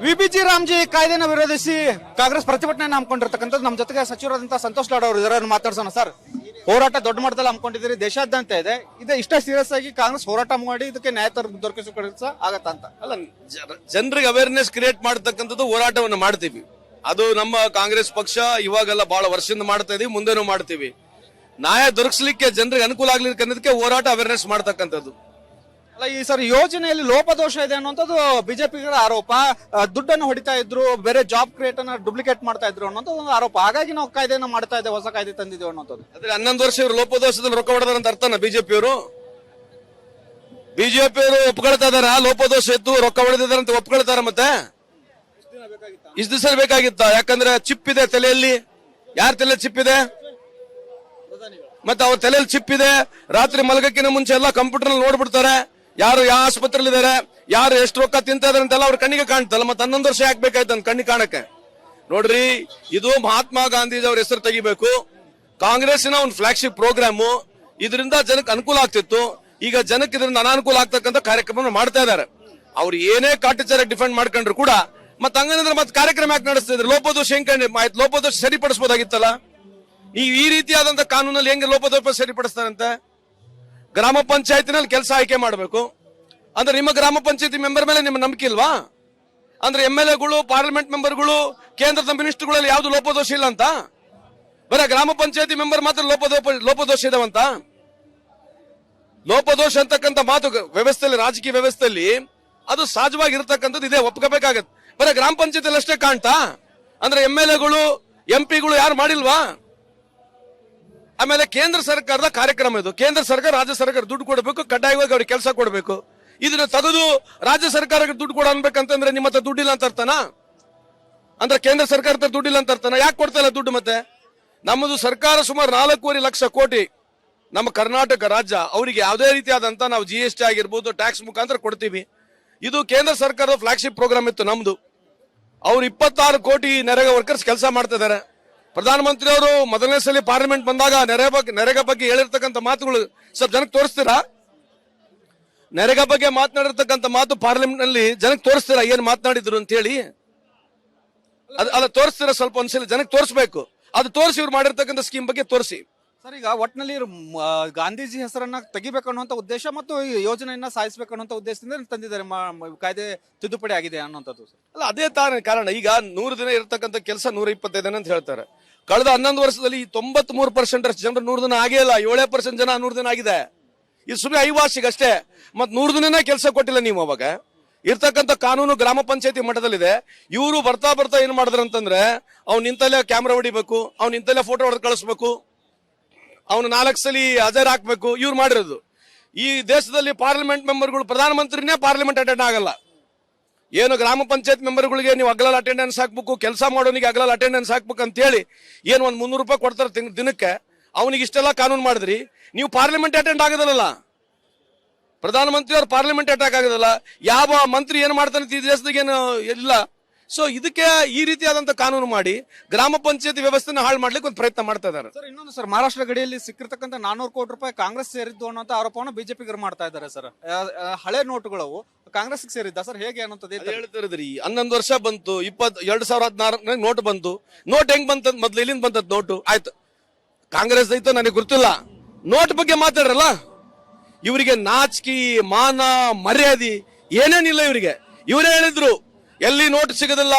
VBG Ramji ಕಾಯ್ದೆನ ವಿರೋಧಿಸಿ ಕಾಂಗ್ರೆಸ್ ಪ್ರತಿಭಟನೆ ಹಮ್ಮಿಕೊಂಡಿರ್ತಕ್ಕಂಥದ್ದು. ನಮ್ಮ ಜೊತೆಗೆ ಸಚಿವರಾದಂತಹ ಸಂತೋಷ್ ಲಾಡ್ ಅವರು ಇದನ್ನು ಮಾತಾಡ್ಸೋಣ. ಸರ್, ಹೋರಾಟ ದೊಡ್ಡ ಮಟ್ಟದಲ್ಲಿ ಹಮ್ಮಿಕೊಂಡಿದ್ದೀರಿ, ದೇಶಾದ್ಯಂತ ಇದೆ. ಇಷ್ಟ ಸೀರಿಯಸ್ ಆಗಿ ಕಾಂಗ್ರೆಸ್ ಹೋರಾಟ ಮಾಡಿ ಇದಕ್ಕೆ ನ್ಯಾಯ ದೊರಕಿಸಿಕೊಡ ಆಗತ್ತ ಅಂತ ಅಲ್ಲ, ಜನರಿಗೆ ಅವೇರ್ನೆಸ್ ಕ್ರಿಯೇಟ್ ಮಾಡತಕ್ಕಂಥದ್ದು ಹೋರಾಟವನ್ನು ಮಾಡ್ತೀವಿ. ಅದು ನಮ್ಮ ಕಾಂಗ್ರೆಸ್ ಪಕ್ಷ ಇವಾಗೆಲ್ಲ ಬಹಳ ವರ್ಷದಿಂದ ಮಾಡ್ತಾ ಇದೀವಿ, ಮುಂದೆನೂ ಮಾಡ್ತೀವಿ. ನ್ಯಾಯ ದೊರಕಿಸಲಿಕ್ಕೆ ಜನರಿಗೆ ಅನುಕೂಲ ಆಗ್ಲಿಕ್ಕೆ ಅನ್ನೋದಕ್ಕೆ ಹೋರಾಟ ಅವೇರ್ನೆಸ್ ಮಾಡ್ತಕ್ಕಂಥದ್ದು. ಅಲ್ಲ, ಈ ಸರ್ ಯೋಜನೆಯಲ್ಲಿ ಲೋಪದೋಷ ಇದೆ ಅನ್ನುವಂಥದ್ದು ಬಿಜೆಪಿಗಳ ಆರೋಪ. ದುಡ್ಡನ್ನು ಹೊಡಿತಾ ಇದ್ರು, ಬೇರೆ ಜಾಬ್ ಕ್ರಿಯೇಟ್ ಅನ್ನ ಡೂಪ್ಲಿಕೇಟ್ ಮಾಡ್ತಾ ಇದ್ರು ಅನ್ನೋದು ಒಂದು ಆರೋಪ. ಹಾಗಾಗಿ ನಾವು ಕಾಯ್ದೆನ ಮಾಡ್ತಾ ಇದ್ದೇವೆ, ಹೊಸ ಕಾಯ್ದೆ ತಂದಿದ್ದೇವೆ ಅನ್ನೋದು. ಆದ್ರೆ 11 ವರ್ಷ ಇವರು ಲೋಪದೋಷದಲ್ಲಿ ರೊಕ್ಕ ಹೊಡೆದಾರಂತ ಅರ್ಥನ ಬಿಜೆಪಿಯವರು ಒಪ್ಕೊಳ್ತಾ ಇದಾರ. ಲೋಪದೋಷ ಇತ್ತು, ರೊಕ್ಕ ಹೊಡೆದಿದ್ದಾರೆ ಅಂತ ಒಪ್ಕೊಳ್ತಾರ. ಮತ್ತೆ ಇಷ್ಟು ದಿವಸ ಬೇಕಾಗಿತ್ತ? ಯಾಕಂದ್ರೆ ಚಿಪ್ ಇದೆ ತಲೆಯಲ್ಲಿ. ಯಾರ ತಲೆ ಚಿಪ್ ಇದೆ? ಮತ್ತೆ ಅವ್ರ ತಲೆಯಲ್ಲಿ ಚಿಪ್ ಇದೆ. ರಾತ್ರಿ ಮಲಗಕ್ಕಿಂತ ಮುಂಚೆ ಎಲ್ಲ ಕಂಪ್ಯೂಟರ್ ನಲ್ಲಿ ನೋಡ್ಬಿಡ್ತಾರೆ, ಯಾರು ಯಾವ ಆಸ್ಪತ್ರೆಯಲ್ಲಿ ಇದಾರೆ, ಯಾರು ಎಷ್ಟು ರೊಕ್ಕ ತಿಂತಾ ಇದಾರೆ ಅಂತೆಲ್ಲ ಅವ್ರ ಕಣ್ಣಿಗೆ ಕಾಣ್ತಲ್ಲ. ಮತ್ತೆ 11 ವರ್ಷ ಯಾಕೆ ಬೇಕಾಯ್ತು ಅಂತ ಕಣ್ಣಿಗೆ ಕಾಣಕ್ಕೆ? ನೋಡ್ರಿ, ಇದು ಮಹಾತ್ಮ ಗಾಂಧೀಜಿ ಅವ್ರ ಹೆಸರು ತೆಗಿಬೇಕು. ಕಾಂಗ್ರೆಸ್ಸಿನ ಒಂದು ಫ್ಲಾಗ್ಶಿಪ್ ಪ್ರೋಗ್ರಾಮು. ಇದರಿಂದ ಜನಕ್ಕೆ ಅನುಕೂಲ ಆಗ್ತಿತ್ತು. ಈಗ ಜನಕ್ಕೆ ಇದರಿಂದ ಅನಾನುಕೂಲ ಆಗ್ತಕ್ಕಂಥ ಕಾರ್ಯಕ್ರಮ ಮಾಡ್ತಾ ಇದಾರೆ. ಅವ್ರು ಏನೇ ಕಾಟಾಚಾರ ಡಿಫೆಂಡ್ ಮಾಡ್ಕೊಂಡ್ರು ಕೂಡ ಮತ್ತೆ ಹಂಗಂದ್ರೆ ಮತ್ತೆ ಕಾರ್ಯಕ್ರಮ ಯಾಕೆ ನಡೆಸ್ತಿದ್ರು? ಲೋಪದೋಷ ಹೆಂಗ್ ಲೋಪದೋಷ ಸರಿಪಡಿಸಬಹುದಾಗಿತ್ತಲ್ಲ. ಈ ರೀತಿಯಾದಂತ ಕಾನೂನಲ್ಲಿ ಹೆಂಗೆ ಲೋಪದೋಷ ಸರಿಪಡಿಸ್ತಾರಂತೆ? ಗ್ರಾಮ ಪಂಚಾಯತಿನಲ್ಲಿ ಕೆಲಸ ಆಯ್ಕೆ ಮಾಡಬೇಕು ಅಂದ್ರೆ ನಿಮ್ಮ ಗ್ರಾಮ ಪಂಚಾಯತಿ ಮೆಂಬರ್ ಮೇಲೆ ನಿಮ್ಮ ನಂಬಿಕೆ ಇಲ್ವಾ? ಅಂದ್ರೆ MLAಗಳು, ಪಾರ್ಲಿಮೆಂಟ್ ಮೆಂಬರ್ಗಳು, ಕೇಂದ್ರದ ಮಿನಿಸ್ಟರ್ಗಳಲ್ಲಿ ಯಾವ್ದು ಲೋಪದೋಷ ಇಲ್ಲ ಅಂತ? ಬರೀ ಗ್ರಾಮ ಪಂಚಾಯತಿ ಮೆಂಬರ್ ಮಾತ್ರ ಲೋಪದೋಷ ಇದಾವಂತ? ಲೋಪದೋಷ ಅಂತಕ್ಕಂಥ ಮಾತು ವ್ಯವಸ್ಥೆಯಲ್ಲಿ, ರಾಜಕೀಯ ವ್ಯವಸ್ಥೆಯಲ್ಲಿ ಅದು ಸಹಜವಾಗಿ ಇರತಕ್ಕಂಥದ್ದು ಇದೆ, ಒಪ್ಕೋಬೇಕಾಗತ್ತೆ. ಬರೀ ಗ್ರಾಮ ಪಂಚಾಯತಿಯಲ್ಲಿ ಅಷ್ಟೇ ಕಾಣ್ತಾ? ಅಂದ್ರೆ MLAಗಳು, MP ಗಳು ಯಾರು ಮಾಡಿಲ್ವಾ? ಆಮೇಲೆ ಕೇಂದ್ರ ಸರ್ಕಾರದ ಕಾರ್ಯಕ್ರಮ ಇದು. ಕೇಂದ್ರ ಸರ್ಕಾರ ರಾಜ್ಯ ಸರ್ಕಾರ ದುಡ್ಡು ಕೊಡಬೇಕು, ಕಡ್ಡಾಯವಾಗಿ ಅವ್ರಿಗೆ ಕೆಲಸ ಕೊಡಬೇಕು. ಇದನ್ನ ತೆಗೆದು ರಾಜ್ಯ ಸರ್ಕಾರಕ್ಕೆ ದುಡ್ಡು ಕೊಡ ಅನ್ಬೇಕಂತಂದ್ರೆ ನಿಮ್ಮ ಹತ್ರ ದುಡ್ಡಿಲ್ಲ ಅಂತ ಅರ್ಥನಾ? ಅಂದ್ರೆ ಕೇಂದ್ರ ಸರ್ಕಾರದ ದುಡ್ಡಿಲ್ಲ ಅಂತ ಅರ್ಥನಾ? ಯಾಕೆ ಕೊಡ್ತಾ ಇಲ್ಲ ದುಡ್ಡು? ಮತ್ತೆ ನಮ್ಮದು ಸರ್ಕಾರ ಸುಮಾರು 4.5 ಲಕ್ಷ ಕೋಟಿ ನಮ್ಮ ಕರ್ನಾಟಕ ರಾಜ್ಯ, ಅವರಿಗೆ ಯಾವುದೇ ರೀತಿಯಾದಂತ ನಾವು GST ಆಗಿರ್ಬೋದು, ಟ್ಯಾಕ್ಸ್ ಮುಖಾಂತರ ಕೊಡ್ತೀವಿ. ಇದು ಕೇಂದ್ರ ಸರ್ಕಾರದ ಫ್ಲಾಗ್ಶಿಪ್ ಪ್ರೋಗ್ರಾಮ್ ಇತ್ತು ನಮ್ದು. ಅವ್ರು 26 ಕೋಟಿ ನರೇಗಾ ವರ್ಕರ್ಸ್ ಕೆಲಸ ಮಾಡ್ತಾ ಇದಾರೆ. ಪ್ರಧಾನಮಂತ್ರಿ ಅವರು ಮೊದಲನೇ ಸಲ ಪಾರ್ಲಿಮೆಂಟ್ ಬಂದಾಗ ನರೇಗಾ ಬಗ್ಗೆ ಹೇಳಿರ್ತಕ್ಕಂಥ ಮಾತುಗಳು ಸ್ವಲ್ಪ ಜನಕ್ಕೆ ತೋರಿಸ್ತೀರಾ? ನರೇಗಾ ಬಗ್ಗೆ ಮಾತನಾಡಿರ್ತಕ್ಕಂಥ ಮಾತು ಪಾರ್ಲಿಮೆಂಟ್ ನಲ್ಲಿ ಜನಕ್ಕೆ ತೋರಿಸ್ತೀರಾ ಏನ್ ಮಾತನಾಡಿದ್ರು ಅಂತ ಹೇಳಿ? ಅಲ್ಲ, ತೋರಿಸ್ತೀರಾ? ಸ್ವಲ್ಪ ಒಂದ್ಸಲ ಜನಕ್ಕೆ ತೋರಿಸ್ಬೇಕು. ಅದು ತೋರಿಸಿ ಇವ್ರು ಮಾಡಿರ್ತಕ್ಕಂಥ ಸ್ಕೀಮ್ ಬಗ್ಗೆ ತೋರಿಸಿ. ಸರ್, ಈಗ ಒಟ್ಟಿನಲ್ಲಿ ಗಾಂಧೀಜಿ ಹೆಸರನ್ನ ತೆಗಿಬೇಕು ಅನ್ನುವಂಥ ಉದ್ದೇಶ ಮತ್ತು ಈ ಯೋಜನೆಯನ್ನ ಸಾಧಿಸಬೇಕು ಅನ್ನುವಂಥ ಉದ್ದೇಶದಿಂದ ತಂದಿದ್ದಾರೆ, ಕಾಯ್ದೆ ತಿದ್ದುಪಡಿ ಆಗಿದೆ ಅನ್ನುವಂಥದ್ದು. ಅಲ್ಲ, ಅದೇ ಕಾರಣ. ಈಗ 100 ದಿನ ಇರತಕ್ಕಂಥ ಕೆಲಸ 125 ದಿನ ಅಂತ ಹೇಳ್ತಾರೆ. ಕಳೆದ 11 ವರ್ಷದಲ್ಲಿ 93% ಜನರು 100 ದಿನ ಆಗೇ ಇಲ್ಲ. 7% ಜನ 100 ದಿನ ಆಗಿದೆ. ಇದು ಸುಮ್ಮನೆ ಐವಾಸಿಗೆ ಅಷ್ಟೇ. ಮತ್ 100 ದಿನನೇ ಕೆಲಸ ಕೊಟ್ಟಿಲ್ಲ ನೀವು. ಅವಾಗ ಇರ್ತಕ್ಕಂಥ ಕಾನೂನು ಗ್ರಾಮ ಪಂಚಾಯತಿ ಮಟ್ಟದಲ್ಲಿದೆ. ಇವರು ಬರ್ತಾ ಏನ್ ಮಾಡಿದ್ರು ಅಂತಂದ್ರೆ, ಅವ್ನು ನಿಂತಲ್ಲೇ ಕ್ಯಾಮ್ರಾ ಹೊಡಿಬೇಕು, ಅವ್ನು ನಿಂತಲ್ಲೇ ಫೋಟೋ ಹೊಡೆದು ಕಳಿಸ್ಬೇಕು, ಅವನು 4 ಸಲ ಹಾಜರ್ ಹಾಕ್ಬೇಕು. ಇವ್ರು ಮಾಡಿರೋದು. ಈ ದೇಶದಲ್ಲಿ ಪಾರ್ಲಿಮೆಂಟ್ ಮೆಂಬರ್ಗಳು, ಪ್ರಧಾನಮಂತ್ರಿನೇ ಪಾರ್ಲಿಮೆಂಟ್ ಅಟೆಂಡ್ ಆಗಲ್ಲ. ಏನು ಗ್ರಾಮ ಪಂಚಾಯತ್ ಮೆಂಬರ್ಗಳಿಗೆ ನೀವು ಅಗಲ ಅಟೆಂಡೆನ್ಸ್ ಹಾಕ್ಬೇಕು, ಕೆಲಸ ಮಾಡೋನಿಗೆ ಅಗಲ ಅಟೆಂಡೆನ್ಸ್ ಹಾಕ್ಬೇಕು ಅಂತ ಹೇಳಿ ಏನು ಒಂದು 300 ರೂಪಾಯಿ ಕೊಡ್ತಾರೆ ದಿನಕ್ಕೆ. ಅವನಿಗೆ ಇಷ್ಟೆಲ್ಲ ಕಾನೂನು ಮಾಡಿದ್ರಿ, ನೀವು ಪಾರ್ಲಿಮೆಂಟ್ ಅಟೆಂಡ್ ಆಗೋದಲ್ಲ. ಪ್ರಧಾನಮಂತ್ರಿ ಅವ್ರು ಪಾರ್ಲಿಮೆಂಟ್ ಅಟ್ಯಾಕ್ ಆಗೋದಲ್ಲ. ಯಾವ ಮಂತ್ರಿ ಏನ್ ಮಾಡ್ತಾನೆ ಈ ದೇಶದಾಗ ಏನು ಇಲ್ಲ. ಸೊ ಇದಕ್ಕೆ ಈ ರೀತಿಯಾದಂತ ಕಾನೂನು ಮಾಡಿ ಗ್ರಾಮ ಪಂಚಾಯತಿ ವ್ಯವಸ್ಥೆನ ಹಾಳು ಮಾಡ್ಲಿಕ್ಕೆ ಒಂದು ಪ್ರಯತ್ನ ಮಾಡ್ತಾ ಇದ್ದಾರೆ. ಸರ್, ಇನ್ನೊಂದು ಸರ್, ಮಹಾರಾಷ್ಟ್ರ ಗಡಿಯಲ್ಲಿ ಸಿಕ್ಕಿರ್ತಕ್ಕಂಥ 400 ಕೋಟಿ ರೂಪಾಯಿ ಕಾಂಗ್ರೆಸ್ ಸೇರಿದ್ದು ಅನ್ನೋ ಆರೋಪವನ್ನು ಬಿಜೆಪಿಗರು ಮಾಡ್ತಾ ಇದ್ದಾರೆ. ಸರ್, ಹಳೆ ನೋಟುಗಳು ಕಾಂಗ್ರೆಸ್ ಸೇರಿದ್ದ ಸರ್, ಹೇಗೆ ಅನ್ನೋದು ಹೇಳ್ತಿರದ್ರಿ. 11 ವರ್ಷ ಬಂತು, 2016 ನೋಟ್ ಬಂತು. ನೋಟ್ ಹೆಂಗ್ ಬಂತ? ಮೊದ್ಲು ಎಲ್ಲಿಂದ ಬಂತದ್ ನೋಟು? ಆಯ್ತು, ಕಾಂಗ್ರೆಸ್ ಐತ ನನಗೆ ಗೊತ್ತಿಲ್ಲ. ನೋಟ್ ಬಗ್ಗೆ ಮಾತಾಡ್ರಲ್ಲ. ಇವರಿಗೆ ನಾಚಿಕೆ, ಮಾನ, ಮರ್ಯಾದೆ ಏನೇನಿಲ್ಲ ಇವರಿಗೆ. ಇವರೇ ಹೇಳಿದ್ರು ಎಲ್ಲಿ ನೋಟ್ ಸಿಗದಿಲ್ಲ,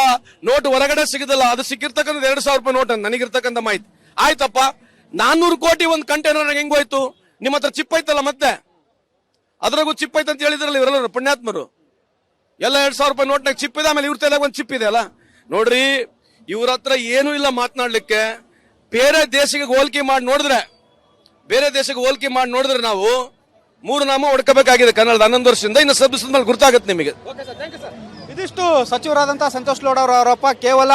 ನೋಟ್ ಹೊರಗಡೆ ಸಿಗದಿಲ್ಲ. ಅದು ಸಿಕ್ಕಿರ್ತಕ್ಕಂಥ 2,000 ರೂಪಾಯಿ ನೋಟ್ ಅಂತ ನನಗಿರ್ತಕ್ಕಂಥ ಮಾಹಿತಿ. ಆಯ್ತಪ್ಪ, 400 ಕೋಟಿ ಒಂದು ಕಂಟೈನರ್ ಹೆಂಗೋಯ್ತು? ನಿಮ್ಮ ಹತ್ರ ಚಿಪ್ ಐತಲ್ಲ, ಮತ್ತೆ ಅದ್ರಾಗೂ ಚಿಪ್ ಐತೆ ಅಂತ ಹೇಳಿದ್ರಲ್ಲ ಇವರೆಲ್ಲ ಪುಣ್ಯಾತ್ಮರು. ಎಲ್ಲ 2,000 ರೂಪಾಯಿ ನೋಟ್ನಾಗ ಚಿಪ್ ಇದೆ, ಆಮೇಲೆ ಇವ್ರ ತಲೆಯಾಗ ಒಂದು ಚಿಪ್ ಇದೆ ಅಲ್ಲ. ನೋಡ್ರಿ, ಇವ್ರ ಹತ್ರ ಏನೂ ಇಲ್ಲ ಮಾತನಾಡ್ಲಿಕ್ಕೆ. ಬೇರೆ ದೇಶಕ್ಕೆ ಹೋಲಿಕೆ ಮಾಡಿ ನೋಡಿದ್ರೆ ನಾವು 3 ನಾಮ ಹೊಡ್ಕೋಬೇಕಾಗಿದೆ ಕನ್ನಡದ 11 ವರ್ಷದಿಂದ. ಇನ್ನು ಸಬ್ಬಿಸಿದ ಮೇಲೆ ಗುರ್ತಾಗತ್ತೆ ನಿಮಗೆ. ಇದಿಷ್ಟು ಸಚಿವರಾದಂತಹ ಸಂತೋಷ್ ಲಾಡ್ ಅವರ ಆರೋಪ. ಕೇವಲ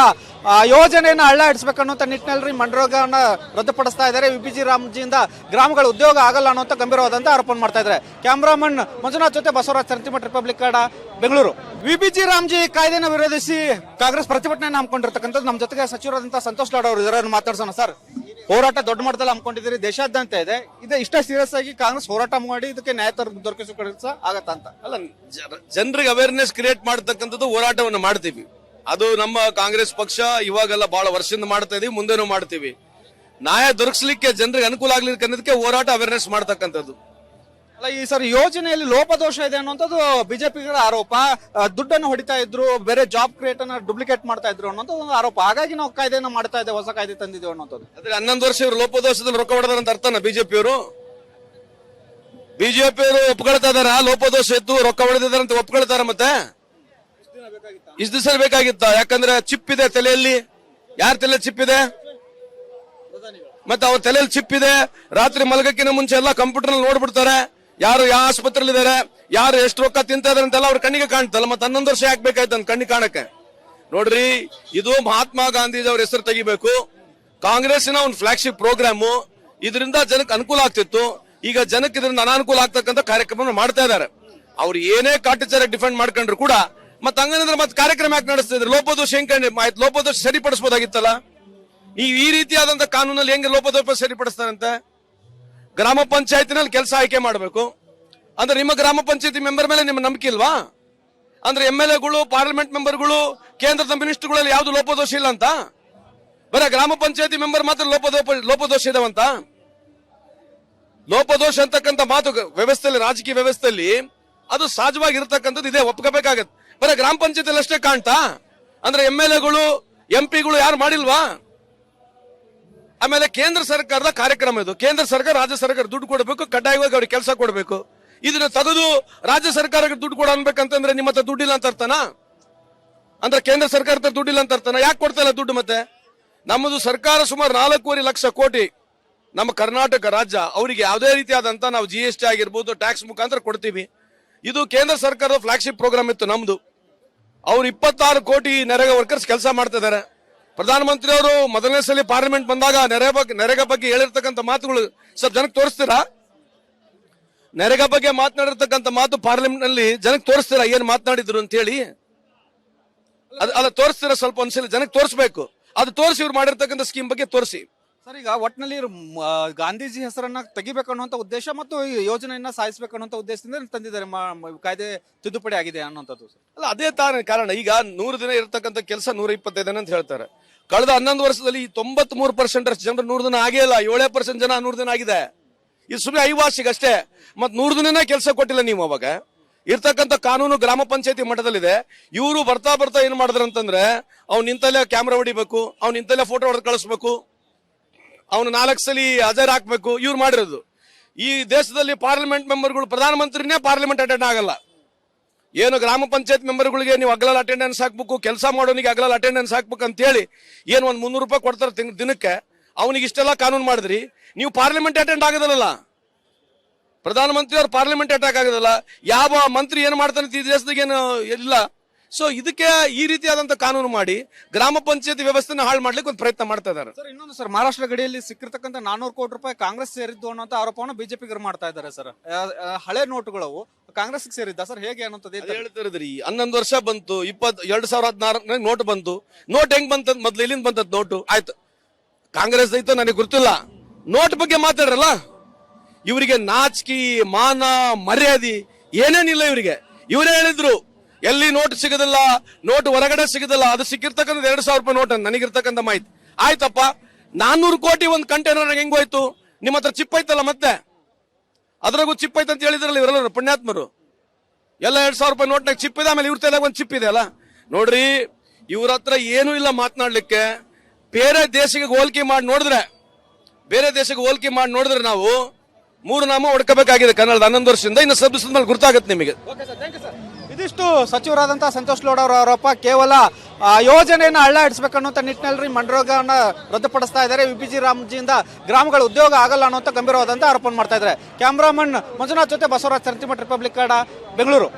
ಯೋಜನೆಯನ್ನು ಹಳ್ಳ ಹಿಡಿಸಬೇಕನ್ನುವಂತ ನಿಟ್ಟಿನಲ್ಲಿ ಮನರೋಗವನ್ನು ರದ್ದುಪಡಿಸ್ತಾ ಇದ್ದಾರೆ. ವಿಬಿಜಿ ರಾಮ್ಜಿಯಿಂದ ಗ್ರಾಮಗಳ ಉದ್ಯೋಗ ಆಗಲ್ಲ ಅನ್ನುವಂಥ ಗಂಭೀರವಾದಂತಹ ಆರೋಪ ಮಾಡ್ತಾ ಇದ್ದಾರೆ. ಕ್ಯಾಮ್ರಾಮನ್ ಮಂಜುನಾಥ್ ಜೊತೆ ಬಸವರಾಜ್, ಸಂತಿಮಠ, ರಿಪಬ್ಲಿಕ್ ಕನ್ನಡ, ಬೆಂಗಳೂರು. ವಿಬಿಜಿ ರಾಮ್ಜಿ ಕಾಯ್ದೆನ ವಿರೋಧಿಸಿ ಕಾಂಗ್ರೆಸ್ ಪ್ರತಿಭಟನೆ ಹಮ್ಮಿಕೊಂಡಿರ್ತಕ್ಕಂಥದ್ದು. ನಮ್ಮ ಜೊತೆಗೆ ಸಚಿವರಾದಂತಹ ಸಂತೋಷ್ ಲಾಡ್ ಅವರು ಇದನ್ನು ಮಾತಾಡ್ಸೋಣ. ಸರ್, ಹೋರಾಟ ದೊಡ್ಡ ಮಟ್ಟದಲ್ಲಿ ಹಮ್ಮಿಕೊಂಡಿದ್ದೀರಿ, ದೇಶಾದ್ಯಂತ ಇದೆ. ಇದು ಇಷ್ಟ ಸೀರಿಯಸ್ ಆಗಿ ಕಾಂಗ್ರೆಸ್ ಹೋರಾಟ ಮಾಡಿ ಇದಕ್ಕೆ ನ್ಯಾಯ ದೊರಕಿಸೋ ಕೆಲಸ ಆಗತ್ತ ಅಂತ ಅಲ್ಲ, ಜನರಿಗೆ ಅವೇರ್ನೆಸ್ ಕ್ರಿಯೇಟ್ ಮಾಡತಕ್ಕಂಥದ್ದು ಹೋರಾಟವನ್ನು ಮಾಡ್ತೀವಿ. ಅದು ನಮ್ಮ ಕಾಂಗ್ರೆಸ್ ಪಕ್ಷ ಇವಾಗೆಲ್ಲ ಬಹಳ ವರ್ಷದಿಂದ ಮಾಡ್ತಾ ಇದೀವಿ, ಮುಂದೆನೂ ಮಾಡ್ತೀವಿ. ನ್ಯಾಯ ದೊರಕಿಸಲಿಕ್ಕೆ ಜನರಿಗೆ ಅನುಕೂಲ ಆಗ್ಲಿಕ್ಕೆ ಅನ್ನೋದಕ್ಕೆ ಹೋರಾಟ ಅವೇರ್ನೆಸ್ ಮಾಡ್ತಕ್ಕಂಥದ್ದು. ಅಲ್ಲ, ಈ ಸರಿ ಯೋಜನೆಯಲ್ಲಿ ಲೋಪದೋಷ ಇದೆ ಅನ್ನುವಂಥದ್ದು ಬಿಜೆಪಿಗರ ಆರೋಪ. ದುಡ್ಡನ್ನು ಹೊಡಿತಾ ಇದ್ರು, ಬೇರೆ ಜಾಬ್ ಕ್ರಿಯೇಟ್ ಅನ್ನ ಡೂಪ್ಲಿಕೇಟ್ ಮಾಡ್ತಾ ಇದ್ರು ಅನ್ನೋದು ಒಂದು ಆರೋಪ. ಹಾಗಾಗಿ ನಾವು ಕಾಯ್ದೆನ ಮಾಡ್ತಾ ಇದ್ದೇವೆ, ಹೊಸ ಕಾಯ್ದೆ ತಂದಿದ್ದೇವೆ ಅನ್ನೋದು. ಆದ್ರೆ 11 ವರ್ಷ ಇವರು ಲೋಪದೋಷದಲ್ಲಿ ರೊಕ್ಕ ಹೊಡೆದಾರ ಅಂತ ಅರ್ಥನ ಬಿಜೆಪಿಯವರು ಒಪ್ಕೊಳ್ತಾ ಇದಾರ? ಲೋಪದೋಷ ಇತ್ತು, ರೊಕ್ಕ ಹೊಡೆದಿದ್ದಾರೆ ಅಂತ ಒಪ್ಕೊಳ್ತಾರ. ಮತ್ತೆ ಇಷ್ಟು ದಿವಸ ಬೇಕಾಗಿತ್ತ? ಯಾಕಂದ್ರೆ ಚಿಪ್ ಇದೆ ತಲೆಯಲ್ಲಿ. ಯಾರ ತಲೆ ಚಿಪ್ ಇದೆ? ಮತ್ತೆ ಅವ್ರ ತಲೆಯಲ್ಲಿ ಚಿಪ್ ಇದೆ. ರಾತ್ರಿ ಮಲಗಕ್ಕಿಂತ ಮುಂಚೆ ಎಲ್ಲ ಕಂಪ್ಯೂಟರ್ ನೋಡ್ಬಿಡ್ತಾರೆ, ಯಾರು ಯಾವ ಆಸ್ಪತ್ರೆಯಲ್ಲಿ ಇದಾರೆ, ಯಾರು ಎಷ್ಟು ರೊಕ್ಕ ತಿಂತ ಇದಾರೆ ಅಂತೆಲ್ಲ ಅವ್ರ ಕಣ್ಣಿಗೆ ಕಾಣ್ತಲ್ಲ. ಮತ್ತೆ 11 ವರ್ಷ ಯಾಕೆ ಬೇಕಾಯ್ತು ಅಂತ ಕಣ್ಣಿಗೆ ಕಾಣಕ್ಕೆ? ನೋಡ್ರಿ, ಇದು ಮಹಾತ್ಮ ಗಾಂಧೀಜಿ ಅವ್ರ ಹೆಸರು ತೆಗಿಬೇಕು. ಕಾಂಗ್ರೆಸ್ಸಿನ ಒಂದು ಫ್ಲಾಗ್ಶಿಪ್ ಪ್ರೋಗ್ರಾಮು. ಇದರಿಂದ ಜನಕ್ಕೆ ಅನುಕೂಲ ಆಗ್ತಿತ್ತು. ಈಗ ಜನಕ್ಕೆ ಇದರಿಂದ ಅನಾನುಕೂಲ ಆಗ್ತಕ್ಕಂಥ ಕಾರ್ಯಕ್ರಮ ಮಾಡ್ತಾ ಇದಾರೆ. ಅವ್ರು ಏನೇ ಕಾಟಾಚಾರ ಡಿಫೆಂಡ್ ಮಾಡ್ಕೊಂಡ್ರು ಕೂಡ ಮತ್ತೆ ಹಂಗಂದ್ರೆ ಮತ್ತೆ ಕಾರ್ಯಕ್ರಮ ಯಾಕೆ ನಡೆಸ್ತಿದ್ರು? ಲೋಪದೋಷ ಹೆಂಗ್ ಲೋಪದೋಷ ಸರಿಪಡಿಸಬಹುದಾಗಿತ್ತಲ್ಲ. ಈ ರೀತಿಯಾದಂತ ಕಾನೂನಲ್ಲಿ ಹೆಂಗೆ ಲೋಪದೋಷ ಸರಿಪಡಿಸ್ತಾರಂತೆ? ಗ್ರಾಮ ಪಂಚಾಯತಿನಲ್ಲಿ ಕೆಲಸ ಆಯ್ಕೆ ಮಾಡಬೇಕು ಅಂದ್ರೆ ನಿಮ್ಮ ಗ್ರಾಮ ಪಂಚಾಯತಿ ಮೆಂಬರ್ ಮೇಲೆ ನಿಮ್ಮ ನಂಬಿಕೆ ಇಲ್ವಾ? ಅಂದ್ರೆ MLAಗಳು, ಪಾರ್ಲಿಮೆಂಟ್ ಮೆಂಬರ್ಗಳು, ಕೇಂದ್ರದ ಮಿನಿಸ್ಟರ್ಗಳಲ್ಲಿ ಯಾವ್ದು ಲೋಪದೋಷ ಇಲ್ಲ ಅಂತ? ಬರೀ ಗ್ರಾಮ ಪಂಚಾಯತಿ ಮೆಂಬರ್ ಮಾತ್ರ ಲೋಪದೋಷ ಇದಾವಂತ? ಲೋಪದೋಷ ಅಂತಕ್ಕಂಥ ಮಾತು ವ್ಯವಸ್ಥೆಯಲ್ಲಿ, ರಾಜಕೀಯ ವ್ಯವಸ್ಥೆಯಲ್ಲಿ ಅದು ಸಹಜವಾಗಿ ಇರತಕ್ಕಂಥದ್ದು ಇದೆ, ಒಪ್ಕೋಬೇಕಾಗತ್ತೆ. ಬರೀ ಗ್ರಾಮ ಪಂಚಾಯತಿಯಲ್ಲಿ ಅಷ್ಟೇ ಕಾಣ್ತಾ? ಅಂದ್ರೆ MLAಗಳು, MP ಗಳು ಯಾರು ಮಾಡಿಲ್ವಾ? ಆಮೇಲೆ ಕೇಂದ್ರ ಸರ್ಕಾರದ ಕಾರ್ಯಕ್ರಮ ಇದು. ಕೇಂದ್ರ ಸರ್ಕಾರ, ರಾಜ್ಯ ಸರ್ಕಾರ ದುಡ್ಡು ಕೊಡಬೇಕು, ಕಡ್ಡಾಯವಾಗಿ ಅವ್ರಿಗೆ ಕೆಲಸ ಕೊಡಬೇಕು. ಇದನ್ನ ತೆಗೆದು ರಾಜ್ಯ ಸರ್ಕಾರಕ್ಕೆ ದುಡ್ಡು ಕೊಡ ಅನ್ಬೇಕಂತಂದ್ರೆ ನಿಮ್ಮ ಹತ್ರ ದುಡ್ಡಿಲ್ಲ ಅಂತ ಅರ್ಥನಾ? ಅಂದ್ರೆ ಕೇಂದ್ರ ಸರ್ಕಾರದ ದುಡ್ಡಿಲ್ಲ ಅಂತ ಅರ್ಥನಾ? ಯಾಕೆ ಕೊಡ್ತಾ ಇಲ್ಲ ದುಡ್ಡು? ಮತ್ತೆ ನಮ್ಮದು ಸರ್ಕಾರ ಸುಮಾರು 4.5 ಲಕ್ಷ ಕೋಟಿ ನಮ್ಮ ಕರ್ನಾಟಕ ರಾಜ್ಯ, ಅವರಿಗೆ ಯಾವುದೇ ರೀತಿಯಾದಂತ ನಾವು GST ಆಗಿರ್ಬೋದು, ಟ್ಯಾಕ್ಸ್ ಮುಖಾಂತರ ಕೊಡ್ತೀವಿ. ಇದು ಕೇಂದ್ರ ಸರ್ಕಾರದ ಫ್ಲಾಗ್ಶಿಪ್ ಪ್ರೋಗ್ರಾಮ್ ಇತ್ತು ನಮ್ದು. ಅವ್ರು 26 ಕೋಟಿ ನರೇಗಾ ವರ್ಕರ್ಸ್ ಕೆಲಸ ಮಾಡ್ತಾ ಇದಾರೆ. ಪ್ರಧಾನಮಂತ್ರಿ ಅವರು ಮೊದಲನೇ ಸಲ ಪಾರ್ಲಿಮೆಂಟ್ ಬಂದಾಗ ನರೇಗಾ ಬಗ್ಗೆ ಹೇಳಿರ್ತಕ್ಕಂಥ ಮಾತುಗಳು ಸ್ವಲ್ಪ ಜನಕ್ಕೆ ತೋರಿಸ್ತೀರಾ? ನರೇಗಾ ಬಗ್ಗೆ ಮಾತನಾಡಿರ್ತಕ್ಕಂಥ ಮಾತು ಪಾರ್ಲಿಮೆಂಟ್ ನಲ್ಲಿ ಜನಕ್ಕೆ ತೋರಿಸ್ತೀರಾ ಏನ್ ಮಾತನಾಡಿದ್ರು ಅಂತ ಹೇಳಿ? ಅಲ್ಲ, ತೋರಿಸ್ತೀರಾ? ಸ್ವಲ್ಪ ಒಂದ್ಸಲ ಜನಕ್ಕೆ ತೋರಿಸ್ಬೇಕು. ಅದು ತೋರಿಸಿ ಇವ್ರು ಮಾಡಿರ್ತಕ್ಕಂಥ ಸ್ಕೀಮ್ ಬಗ್ಗೆ ತೋರಿಸಿ. ಸರ್, ಈಗ ಒಟ್ಟಿನಲ್ಲಿ ಗಾಂಧೀಜಿ ಹೆಸರನ್ನ ತೆಗಿಬೇಕು ಅನ್ನುವಂತ ಉದ್ದೇಶ ಮತ್ತು ಈ ಯೋಜನೆಯನ್ನ ಸಾಧಿಸಬೇಕು ಅನ್ನುವಂತ ಉದ್ದೇಶದಿಂದ ತಂದಿದ್ದಾರೆ, ಕಾಯ್ದೆ ತಿದ್ದುಪಡಿ ಆಗಿದೆ ಅನ್ನುವಂಥದ್ದು. ಅಲ್ಲ, ಅದೇ ಕಾರಣ. ಈಗ 100 ದಿನ ಇರತಕ್ಕಂಥ ಕೆಲಸ 125 ದಿನ ಅಂತ ಹೇಳ್ತಾರೆ. ಕಳೆದ 11 ವರ್ಷದಲ್ಲಿ 93% ಜನರು 100 ದಿನ ಆಗೇ ಇಲ್ಲ. 7% ಜನ 100 ದಿನ ಆಗಿದೆ. ಇದು ಸುಮ್ಮನೆ ಐವಾಸಿಗೆ ಅಷ್ಟೇ. ಮತ್ 100 ದಿನನೇ ಕೆಲಸ ಕೊಟ್ಟಿಲ್ಲ ನೀವು. ಅವಾಗ ಇರ್ತಕ್ಕಂಥ ಕಾನೂನು ಗ್ರಾಮ ಪಂಚಾಯತಿ ಮಟ್ಟದಲ್ಲಿದೆ. ಇವರು ಬರ್ತಾ ಏನ್ ಮಾಡಿದ್ರು ಅಂತಂದ್ರೆ, ಅವ್ನು ನಿಂತಲ್ಲೇ ಕ್ಯಾಮ್ರಾ ಹೊಡಿಬೇಕು, ಅವ್ನು ನಿಂತಲ್ಲೇ ಫೋಟೋ ಹೊಡೆದು ಕಳಿಸ್ಬೇಕು, ಅವನು 4 ಸಲ ಹಾಜರ್ ಹಾಕ್ಬೇಕು. ಇವ್ರು ಮಾಡಿರೋದು. ಈ ದೇಶದಲ್ಲಿ ಪಾರ್ಲಿಮೆಂಟ್ ಮೆಂಬರ್ಗಳು, ಪ್ರಧಾನಮಂತ್ರಿನೇ ಪಾರ್ಲಿಮೆಂಟ್ ಅಟೆಂಡ್ ಆಗಲ್ಲ. ಏನು ಗ್ರಾಮ ಪಂಚಾಯತ್ ಮೆಂಬರ್ಗಳಿಗೆ ನೀವು ಅಗಲ ಅಟೆಂಡೆನ್ಸ್ ಹಾಕ್ಬೇಕು, ಕೆಲಸ ಮಾಡೋನಿಗೆ ಅಗಲ ಅಟೆಂಡೆನ್ಸ್ ಹಾಕ್ಬೇಕು ಅಂತ ಹೇಳಿ ಏನು ಒಂದು 300 ರೂಪಾಯಿ ಕೊಡ್ತಾರೆ ದಿನಕ್ಕೆ. ಅವನಿಗೆ ಇಷ್ಟೆಲ್ಲ ಕಾನೂನು ಮಾಡಿದ್ರಿ, ನೀವು ಪಾರ್ಲಿಮೆಂಟ್ ಅಟೆಂಡ್ ಆಗೋದಲ್ಲ. ಪ್ರಧಾನಮಂತ್ರಿ ಅವ್ರು ಪಾರ್ಲಿಮೆಂಟ್ ಅಟ್ಯಾಕ್ ಆಗೋದಲ್ಲ. ಯಾವ ಮಂತ್ರಿ ಏನು ಮಾಡ್ತಾನೆ ಈ ದೇಶದಾಗ ಏನು ಇಲ್ಲ. ಸೊ ಇದಕ್ಕೆ ಈ ರೀತಿಯಾದಂತ ಕಾನೂನು ಮಾಡಿ ಗ್ರಾಮ ಪಂಚಾಯತಿ ವ್ಯವಸ್ಥೆನ ಹಾಳು ಮಾಡ್ಲಿಕ್ಕೆ ಒಂದು ಪ್ರಯತ್ನ ಮಾಡ್ತಾ ಇದ್ದಾರೆ. ಸರ್, ಇನ್ನೊಂದು ಸರ್, ಮಹಾರಾಷ್ಟ್ರ ಗಡಿಯಲ್ಲಿ ಸಿಕ್ಕಿರ್ತಕ್ಕಂಥ 400 ಕೋಟಿ ರೂಪಾಯಿ ಕಾಂಗ್ರೆಸ್ ಸೇರಿದ್ದು ಅನ್ನೋ ಆರೋಪವನ್ನು ಬಿಜೆಪಿಗರು ಮಾಡ್ತಾ ಇದ್ದಾರೆ ಸರ್. ಹಳೆ ನೋಟುಗಳು ಕಾಂಗ್ರೆಸ್ ಸೇರಿದ್ದ ಸರ್, ಹೇಗೆ ಅನ್ನೋದು ಹೇಳ್ತಿದ್ರಿ. 11 ವರ್ಷ ಬಂತು, 2014 ನೋಟ್ ಬಂತು. ನೋಟ್ ಹೆಂಗ್ ಬಂತದ್? ಮೊದ್ಲು ಎಲ್ಲಿಂದ ಬಂತದ್ ನೋಟು? ಆಯ್ತು, ಕಾಂಗ್ರೆಸ್ ಐತೋ ನನಗೆ ಗೊತ್ತಿಲ್ಲ. ನೋಟ್ ಬಗ್ಗೆ ಮಾತಾಡ್ರಲ್ಲ. ಇವರಿಗೆ ನಾಚಿಕೆ, ಮಾನ, ಮರ್ಯಾದೆ ಏನೇನಿಲ್ಲ ಇವರಿಗೆ. ಇವರೇ ಹೇಳಿದ್ರು ಎಲ್ಲಿ ನೋಟ್ ಸಿಗೋದಿಲ್ಲ, ನೋಟ್ ಹೊರಗಡೆ ಸಿಗೋದಿಲ್ಲ. ಅದು ಸಿಕ್ಕಿರ್ತಕ್ಕಂಥ 2,000 ರೂಪಾಯಿ ನೋಟ್ ಅಂತ ನನಗಿರ್ತಕ್ಕಂಥ ಮಾಹಿತಿ. ಆಯ್ತಪ್ಪ, 400 ಕೋಟಿ ಒಂದು ಕಂಟೈನರ್ ಹೆಂಗೋಯ್ತು? ನಿಮ್ಮ ಹತ್ರ ಚಿಪ್ ಐತಲ್ಲ, ಮತ್ತೆ ಅದ್ರಾಗೂ ಚಿಪ್ ಐತೆ ಅಂತ ಹೇಳಿದ್ರಲ್ಲ ಇವರೆಲ್ಲ ಪುಣ್ಯಾತ್ಮರು. ಎಲ್ಲ 2,000 ರೂಪಾಯಿ ನೋಟ್ನಾಗ ಚಿಪ್ ಇದೆ, ಆಮೇಲೆ ಇವ್ರ ತಲೆಯಾಗ ಒಂದು ಚಿಪ್ ಇದೆ ಅಲ್ಲ. ನೋಡ್ರಿ, ಇವ್ರ ಹತ್ರ ಏನೂ ಇಲ್ಲ ಮಾತನಾಡ್ಲಿಕ್ಕೆ. ಬೇರೆ ದೇಶಕ್ಕೆ ಹೋಲಿಕೆ ಮಾಡಿ ನೋಡಿದ್ರೆ ನಾವು 3 ನಾಮ ಹೊಡ್ಕೋಬೇಕಾಗಿದೆ ಕನ್ನಡದ 11 ವರ್ಷದಿಂದ. ಇನ್ನು ಸಬ್ಬಿಸಿದ ಮೇಲೆ ಗುರ್ತಾಗತ್ತೆ ನಿಮಗೆ. ಇದಿಷ್ಟು ಸಚಿವರಾದಂತಹ ಸಂತೋಷ್ ಲೋಡ್ ಅವರ ಆರೋಪ. ಕೇವಲ ಯೋಜನೆಯನ್ನು ಹಳ್ಳ ಹಿಡಿಸಬೇಕನ್ನುವಂತ ನಿಟ್ಟಿನಲ್ಲಿ ಮನರೇಗಾವನ್ನ ರದ್ದುಪಡಿಸ್ತಾ ಇದ್ದಾರೆ. ವಿಬಿಜಿ ರಾಮ್ಜಿಯಿಂದ ಗ್ರಾಮಗಳ ಉದ್ಯೋಗ ಆಗಲ್ಲ ಅನ್ನುವಂತ ಗಂಭೀರವಾದಂತಹ ಆರೋಪ ಮಾಡ್ತಾ ಇದ್ದಾರೆ. ಕ್ಯಾಮ್ರಾಮನ್ ಮಂಜುನಾಥ್ ಜೊತೆ ಬಸವರಾಜ್, ಸಂತಿಮಠ, ರಿಪಬ್ಲಿಕ್ ಕನ್ನಡ, ಬೆಂಗಳೂರು.